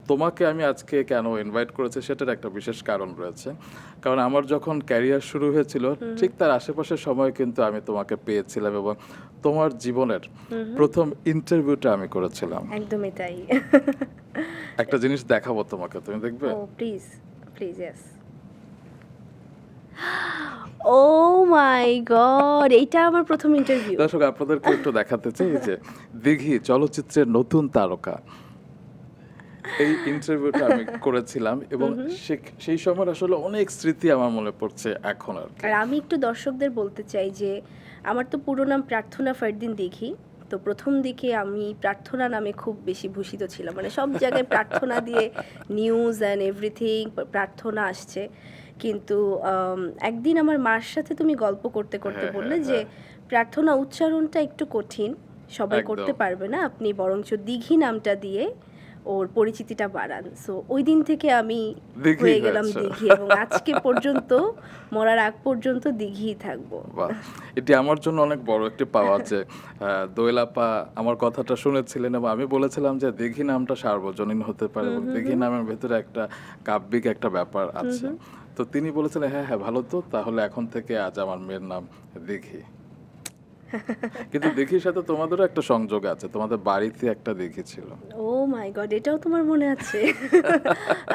তোমাকে আমি আজকে কেন ইনভাইট করেছি সেটার একটা বিশেষ কারণ রয়েছে। কারণ আমার যখন ক্যারিয়ার শুরু হয়েছিল ঠিক তার আশেপাশের সময় কিন্তু আমি তোমাকে পেয়েছিলাম এবং তোমার জীবনের প্রথম ইন্টারভিউটা আমি করেছিলাম। একদমই তাই। একটা জিনিস দেখাবো তোমাকে, তুমি দেখবে? Oh please, please, yes. Oh my god, এইটা আমার প্রথম ইন্টারভিউ। দর্শক আপনাদেরকে একটু দেখাতে চাই যে দিঘি চলচ্চিত্রের নতুন তারকা, এই ইন্টারভিউটা আমি করেছিলাম এবং সেই সময় আসলে অনেক স্মৃতি আমার মনে পড়ছে এখন আর কি। আর আমি একটু দর্শকদের বলতে চাই যে আমার তো পুরো নাম প্রার্থনা ফারদিন দিঘি। তো প্রথম দিকে আমি প্রার্থনা নামে খুব বেশি ভূষিত ছিলাম, মানে সব জায়গায় প্রার্থনা দিয়ে নিউজ অ্যান্ড এভরিথিং প্রার্থনা আসছে। কিন্তু একদিন আমার মার সাথে তুমি গল্প করতে করতে বললে যে প্রার্থনা উচ্চারণটা একটু কঠিন, সবাই করতে একদম। পারবে না, আপনি বরঞ্চ দিঘি নামটা দিয়ে ওর পরিচিতিটা বাড়ান। সো ওই দিন থেকে আমি দিঘি হয়ে গেলাম হয়েছে। দিঘি, এবং আজকে পর্যন্ত মরার আগ পর্যন্ত দিঘিই থাকবো। বাহ, এটি আমার জন্য অনেক বড় একটি পাওয়া যে দোয়েল আপা আমার কথাটা শুনেছিলেন এবং আমি বলেছিলাম যে দিঘি নামটা সার্বজনীন হতে পারে এবং দিঘি নামের ভেতরে একটা কাব্যিক একটা ব্যাপার আছে। তো তিনি বলেছিলেন হ্যাঁ হ্যাঁ ভালো, তো তাহলে এখন থেকে আজ আমার মেয়ের নাম দিঘি। কিন্তু দিঘির সাথে তোমাদেরও একটা সংযোগ আছে, তোমাদের বাড়িতে একটা দিঘি ছিল। ও মাই গড, এটাও তোমার মনে আছে?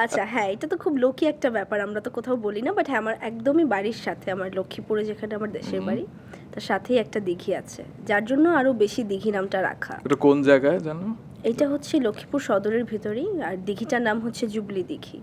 আচ্ছা হ্যাঁ, এটা তো খুব লোকি একটা ব্যাপার, আমরা তো কোথাও বলি না, বাট হ্যাঁ আমার একদমই বাড়ির সাথে, আমার লক্ষ্মীপুরে যেখানে আমার দেশের বাড়ি, তার সাথেই একটা দিঘি আছে, যার জন্য আরো বেশি দিঘি নামটা রাখা। এটা কোন জায়গায় জানো? এটা হচ্ছে লক্ষ্মীপুর সদরের ভিতরেই, আর দিঘিটার নাম হচ্ছে জুবলি দিঘি।